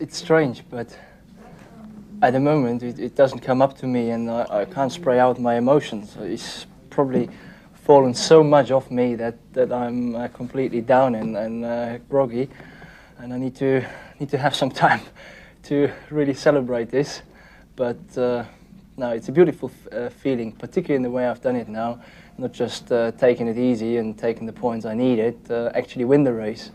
It's strange, but at the moment it doesn't come up to me, and I can't spray out my emotions. It's probably fallen so much off me that I'm completely down and groggy, and I need to have some time to really celebrate this. But no, it's a beautiful feeling, particularly in the way I've done it now. Not just taking it easy and taking the points I needed, actually win the race.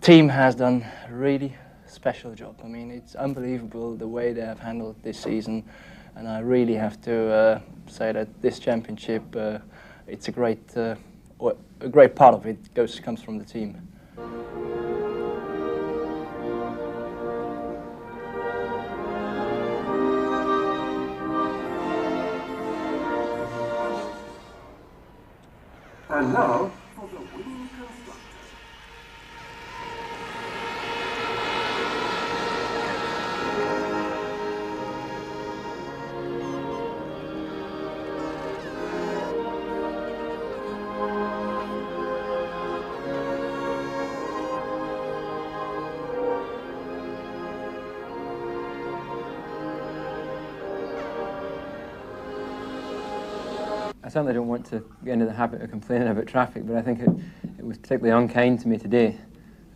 Team has done a really special job. I mean, it's unbelievable the way they have handled this season, and I really have to say that this championship, it's a great part of it comes from the team. And now for the winning constructor. I certainly don't want to get into the habit of complaining about traffic, but I think it was particularly unkind to me today,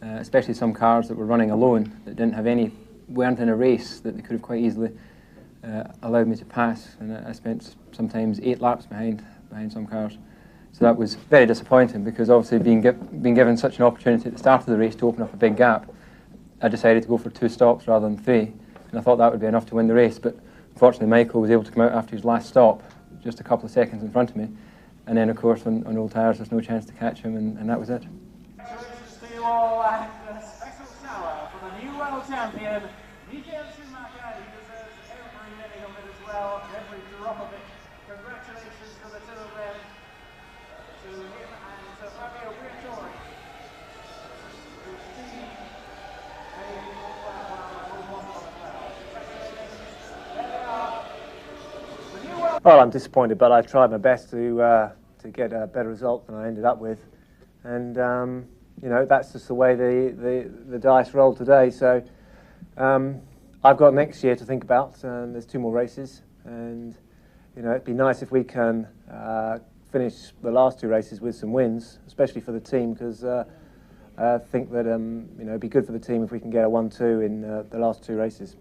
especially some cars that were running alone, that weren't in a race, that they could have quite easily allowed me to pass, and I spent sometimes 8 laps behind some cars. So that was very disappointing, because obviously being given such an opportunity at the start of the race to open up a big gap, I decided to go for 2 stops rather than 3, and I thought that would be enough to win the race, but unfortunately Michael was able to come out after his last stop, just a couple of seconds in front of me, and then of course on old tyres there's no chance to catch him, and that was it. Congratulations to you all, and a special shower for the new world champion, Michael Schumacher. He deserves every minute of it as well, every drop of it. Congratulations to the two of them, to him and to Fabio Briatore. Well, I'm disappointed, but I tried my best to get a better result than I ended up with, and you know, that's just the way the dice rolled today. So I've got next year to think about, and there's 2 more races, and you know, it'd be nice if we can finish the last 2 races with some wins, especially for the team, because I think that you know, it'd be good for the team if we can get a 1-2 in the last 2 races.